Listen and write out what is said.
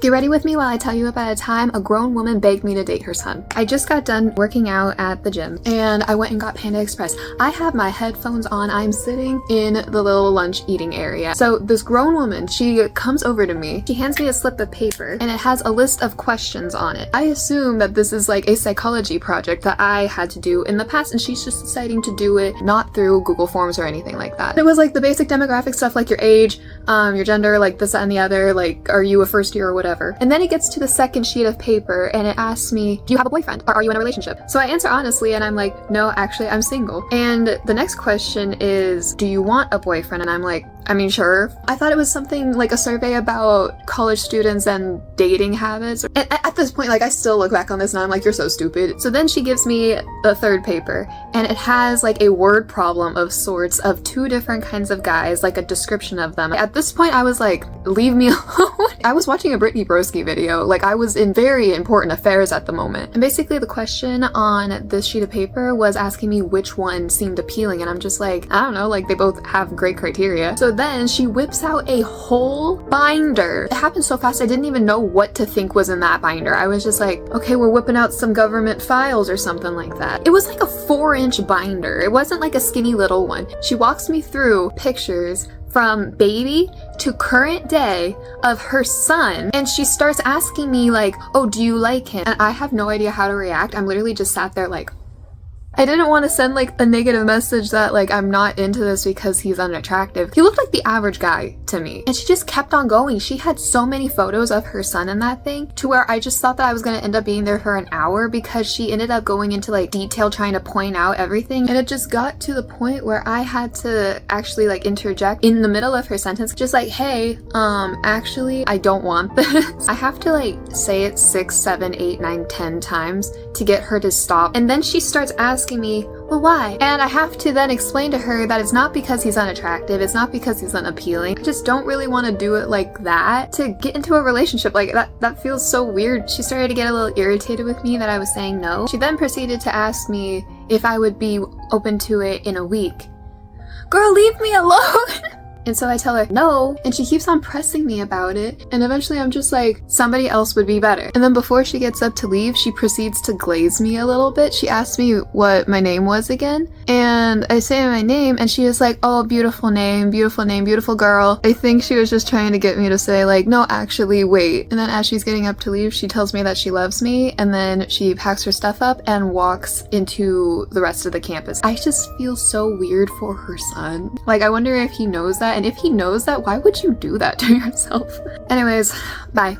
Get ready with me while I tell you about a time a grown woman begged me to date her son. I just got done working out at the gym and I went and got Panda Express. I have my headphones on. I'm sitting in the little lunch eating area. So this grown woman, she comes over to me. She hands me a slip of paper and it has a list of questions on it. I assume that this is like a psychology project that I had to do in the past, and she's just deciding to do it not through Google Forms or anything like that. It was like the basic demographic stuff like your age, your gender, like this, that, and the other, like are you a first year or whatever. And then it gets to the second sheet of paper and it asks me, do you have a boyfriend or are you in a relationship? So I answer honestly and I'm like, no, actually I'm single. And the next question is, do you want a boyfriend? And I'm like, I mean, sure. I thought it was something like a survey about college students and dating habits. And at this point, like I still look back on this and I'm like, you're so stupid. So then she gives me a third paper and it has like a word problem of sorts of two different kinds of guys, like a description of them. At this point, I was like, leave me alone. I was watching a Britney Broski video. Like I was in very important affairs at the moment. And basically the question on this sheet of paper was asking me which one seemed appealing. And I'm just like, I don't know, like they both have great criteria. So then she whips out a whole binder. It happened so fast I didn't even know what to think was in that binder. I was just like, okay, we're whipping out some government files or something like that. It was like a 4-inch binder. It wasn't like a skinny little one. She walks me through pictures from baby to current day of her son, and she starts asking me like, oh, do you like him? And I have no idea how to react. I'm literally just sat there like, I didn't want to send like a negative message that like I'm not into this because he's unattractive. He looked like the average guy to me. And she just kept on going. She had so many photos of her son in that thing to where I just thought that I was going to end up being there for an hour because she ended up going into like detail trying to point out everything. And it just got to the point where I had to actually like interject in the middle of her sentence, just like, hey, actually, I don't want this. I have to like say it 6, 7, 8, 9, 10 times to get her to stop. And then she starts asking me, well, why? And I have to then explain to her that it's not because he's unattractive, it's not because he's unappealing. I just don't really want to do it like that to get into a relationship. Like that feels so weird. She started to get a little irritated with me that I was saying no. She then proceeded to ask me if I would be open to it in a week. Girl, leave me alone. And so I tell her no, and she keeps on pressing me about it, and eventually I'm just like, somebody else would be better. And then before she gets up to leave, she proceeds to glaze me a little bit. She asked me what my name was again, and I say my name, and she was like, oh, beautiful name, beautiful girl. I think she was just trying to get me to say like, no, actually, wait. And then as she's getting up to leave, she tells me that she loves me, and then she packs her stuff up and walks into the rest of the campus. I just feel so weird for her son. Like, I wonder if he knows that. And if he knows that, why would you do that to yourself? Anyways, bye.